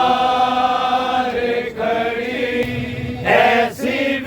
बीमार खड़ी ऐसी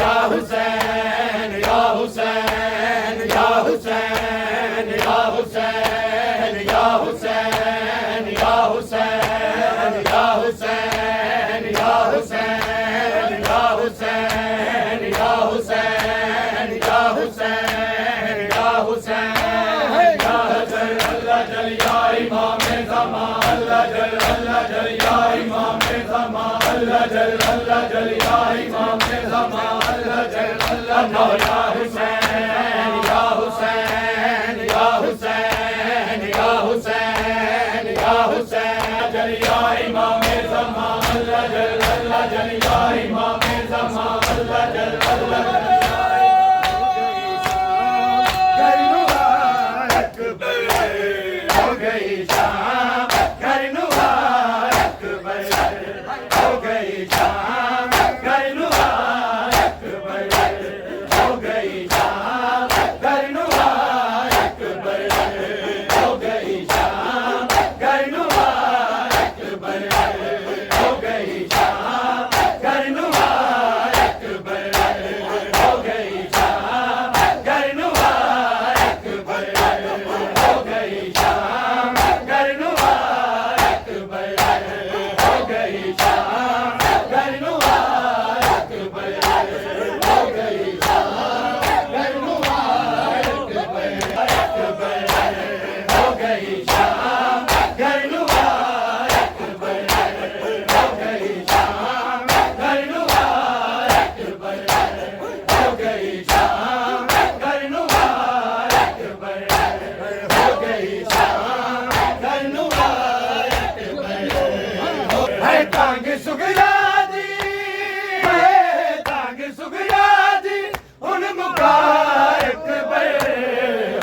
या हुसैन या हुसैन या हुसैन या हुसैन या हुसैन या हुसैन या हुसैन या हुसैन या हुसैन या हुसैन या हुसैन या हुसैन अल्लाह जल या इमाम ज़मा अल्लाह जल या इमाम ज़मा अल्लाह जल या इमाम ज़मा अल्लाह जल या हुसैन या हुसैन या हुसैन या हुसैन या हुसैन जल या इमाम ज़मा अल्लाह जल या इमाम ज़मा अल्लाह जल तांग सुगरादी तांग सुगरादी उन मुबारक बर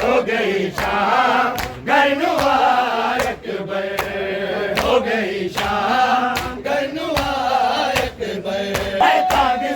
हो गई शाम गरनुआरक बर हो गई शाम गरनुआरक बर तांग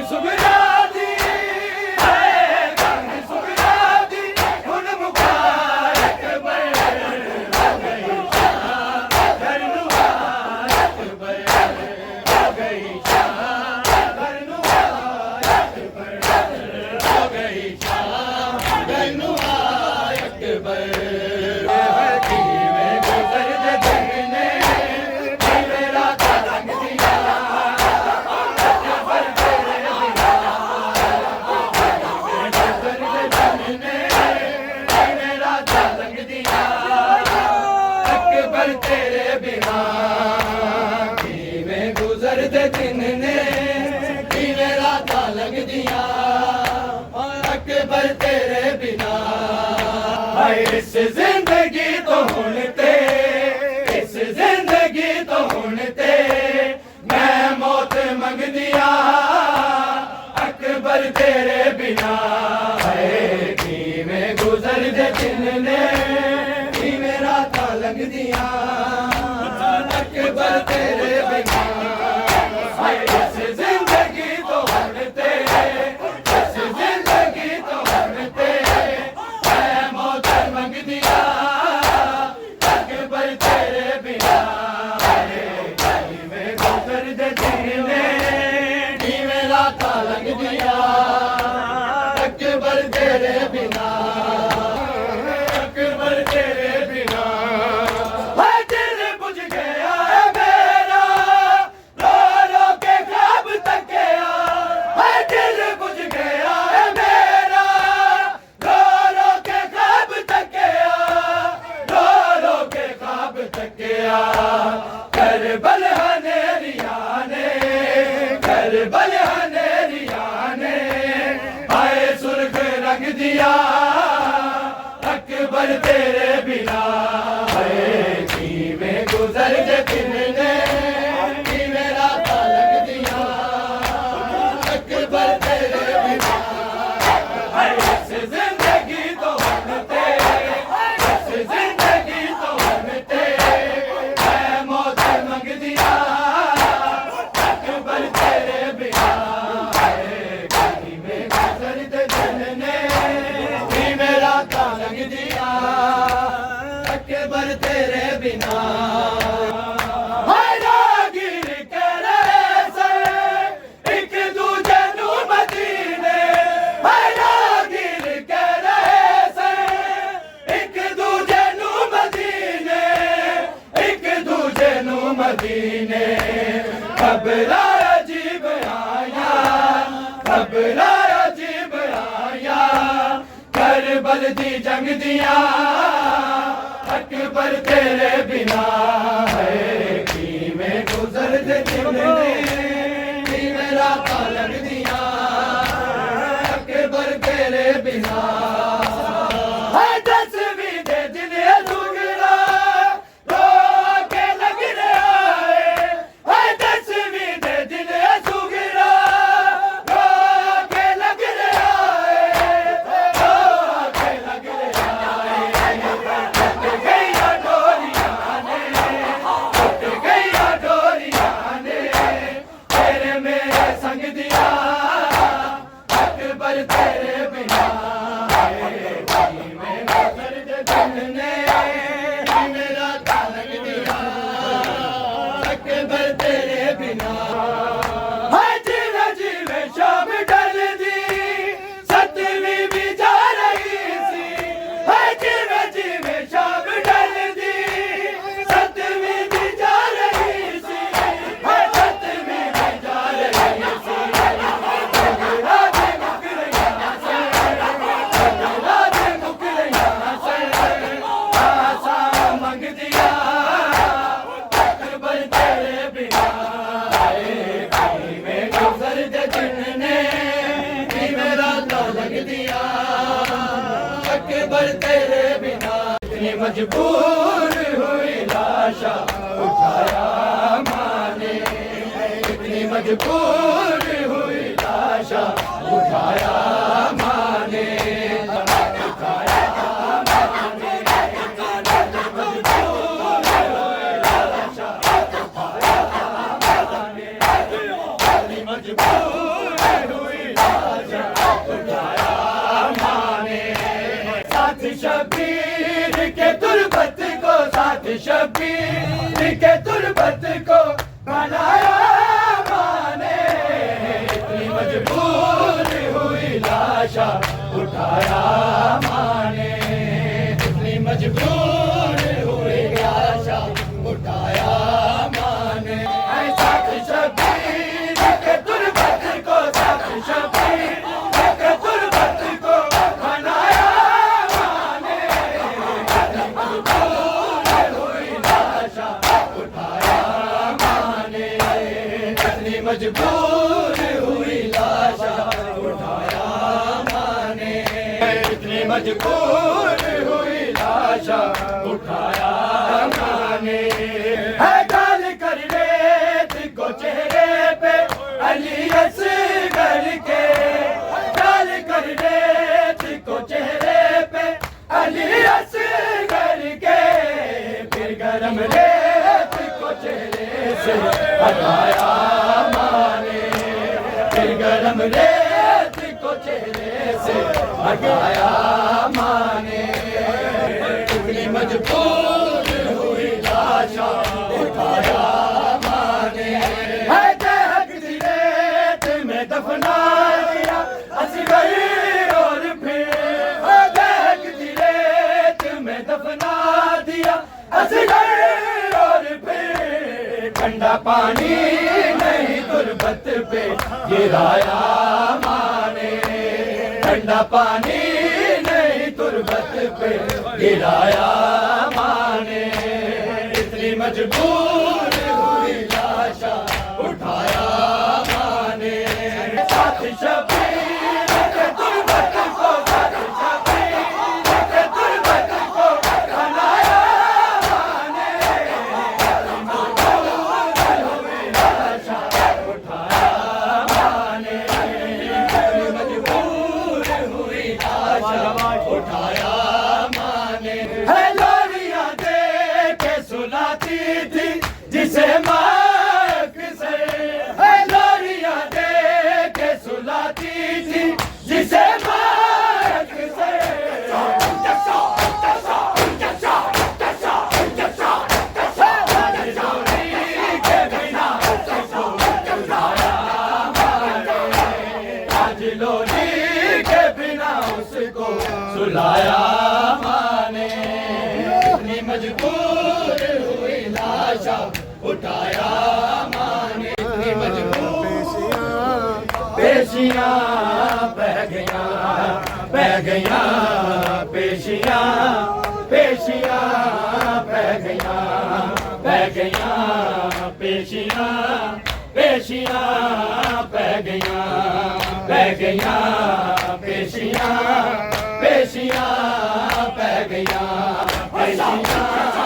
सुगरादी तांग सुगरादी उन मुबारक बर हो गई शाम गरनुआरक इस जिंदगी तो होने इस जिंदगी तो होने मैं मौत मंग दिया अकबर तेरे बिना है कि मैं गुजर दे दिन ने कि मेरा था लग दिया बिना है में गुजर जे दिन ने मेरा तालक दिया अकबर तेरे बिना ऐसे जिंदगी तो बनते ऐसे जिंदगी तो बनते मैं मौत मंग दिया अकबर तेरे बिना में गुजर जे दिन ने मेरा तालक दिया अकबर तेरे बिना रागिर करे से एक दूजे नू मदीने रागिर करे से एक दूजे नू मदीने एक दूजे नू मदीने खबरा अजीब आया खबरा अजीब आया करबल दी जंग दिया अकबर तेरे बिना है कि में गुजर जे दिन ने मेरा तालक दिया अकबर तेरे बिना है दसवीं दे दिन सुगरा रो के लग रहा है दसवीं दे दिन सुगरा रो के लग रहा है रो के लग रहा है गैया डोरिया ने तेरे मेरे संग दिया अकबर तेरे बिना में गुजर जे दिन ने मेरा तालक दिया अकबर तेरे बिना जीवे जीवे शाम ढल दी सतवीं भी जा रही सी जीवे जीवे शाम ढल दी सतवीं भी जा रही सी सतवीं भी जा रही सी राधे मुकरैया से राधे मुकरैया से आसा मंग दिया अकबर तेरे बिना में गुजर जे दिन ने मेरा तालक दिया अकबर तेरे बिना इतनी मजबूर हुई लाशा उठाया माने इतनी मजबूर हुई लाशा उठाया माने उठाया माने मजबूर हुई लाशा उठाया माने इतनी मजबूर हुई लाशा उठाया माने साथ शबीर के तुरबत को साथ शबीर के तुरबत को बनाया माने इतनी मजबूर हुई लाशा उठाया माने इतनी मजबूर हुई लाशा उठाया माने साथ शबीर के तुरबत को साथ शबीर के तुरबत को बनाया माने इतनी मजबूर हुई लाशा उठाया माने इतनी मजबूर हुई लाशा उठाया माने इतनी मजबूर हुई लाशा उठाया माने है गाल कर रेत को चेहरे पे अली असगर के गाल कर रेत को चेहरे पे अली असगर के फिर गरम रेत को चेहरे से हटाया माने फिर गरम रेत को चेहरे से हटाया माने इतनी मजबूर हुई लाशा उठाया माने है दहक दी रेत में दफना दिया असगर और फिर है दहक दी रेत में दफना दिया असगर और फिर ठंडा पानी नहीं तुरबत पे गिराया माने ठंडा पानी नहीं तुरबत पे गिराया माने इतनी मजबूर हुई लाशा उठाया माने साथ शबीर के तुरबत को साथ शबीर के तुरबत को बुलाया माने इतनी मजबूर हुई लाशा उठाया माने इतनी मजबूर पेशियां बह गया पेशियां पेशियां बह गया पेशियां पेशियां बह गया पेशियां पेशियां बह गया पेशियां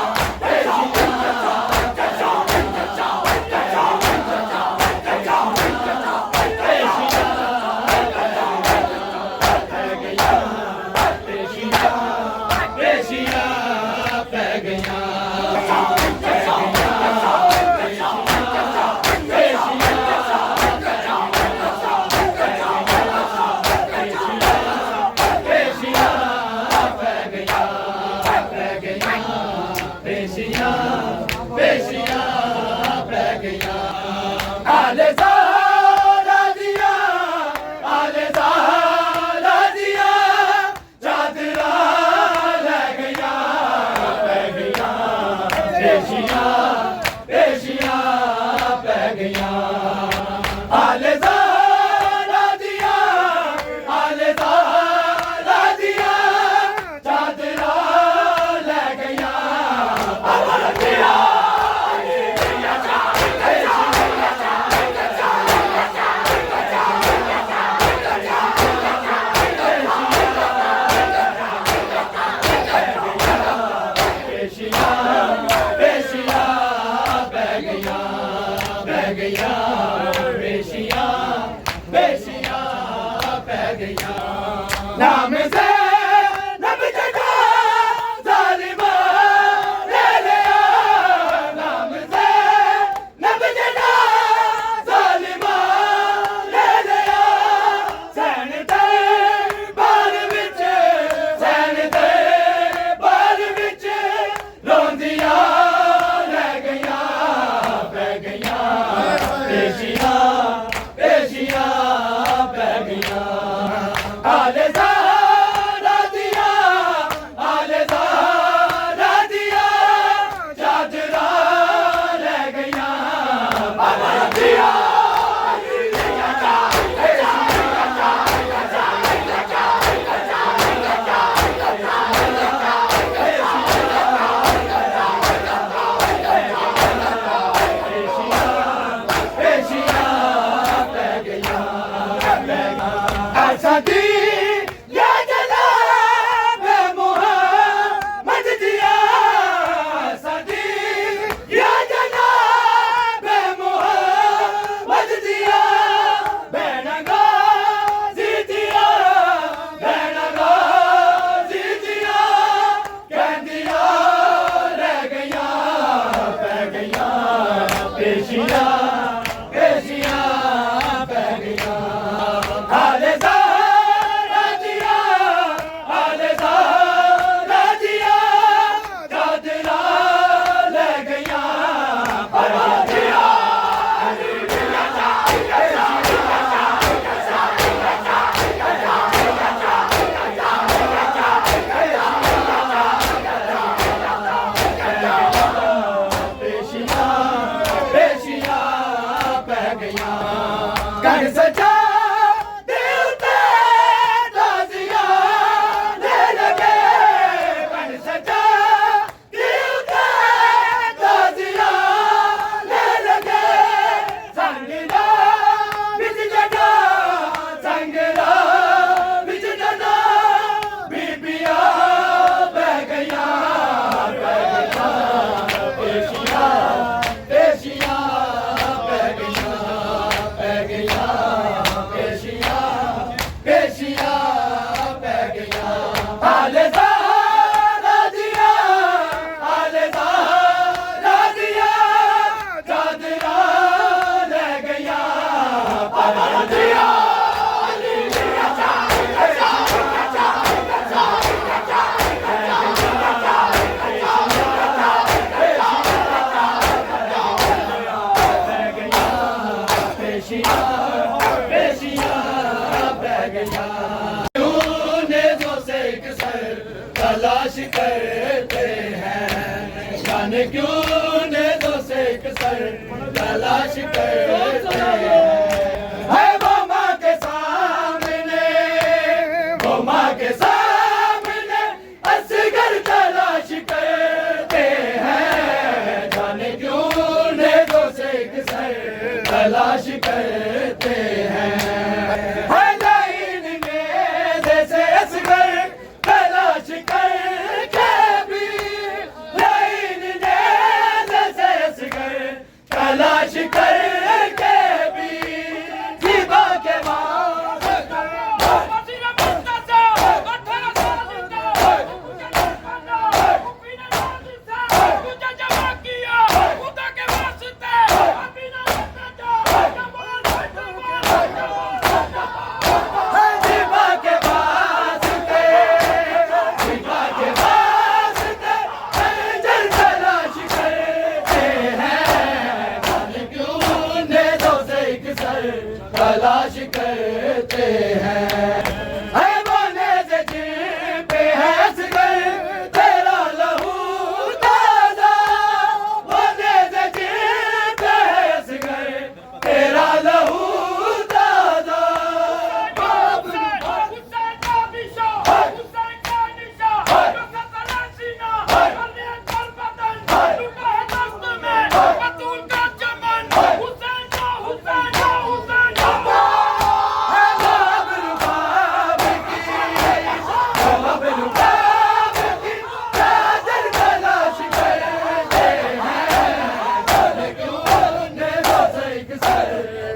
नाम से नब जगा जालिमा ले लिया नाम से नब जगा जालिमा ले लिया सैन ते बार विच रोंदिया रह गया बह गया पेशियां बह गया आले पेशियां बह गया कर तलाश करते हैं वो माँ के सामने, वो माँ के सामने असगर तलाश करते हैं। जाने क्यों नेज़ों से किसर तलाश करते हैं। लाइन में जैसे असगर तलाश करके भी, लाइन में जैसे असगर तलाश करके भी ज़िबा के बाद तलाश करते हैं। वो नेज़े जिन पे है असगर तेरा लहू ताज़ा, वो नेज़े जिन पे है असगर तेरा लहू ताज़ा।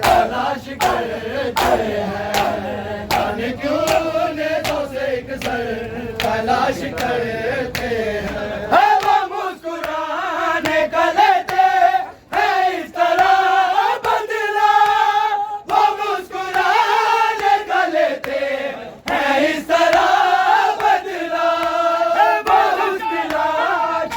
तलाश करते हैं, जाने क्यों नेज़ों से किसर तलाश करते हैं। वो मुस्कुराने का लेते हैं इस तरह बदला, वो मुस्कुराने का लेते हैं इस तरह बदला। वो उसकी लाश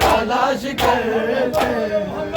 तलाश करते हैं।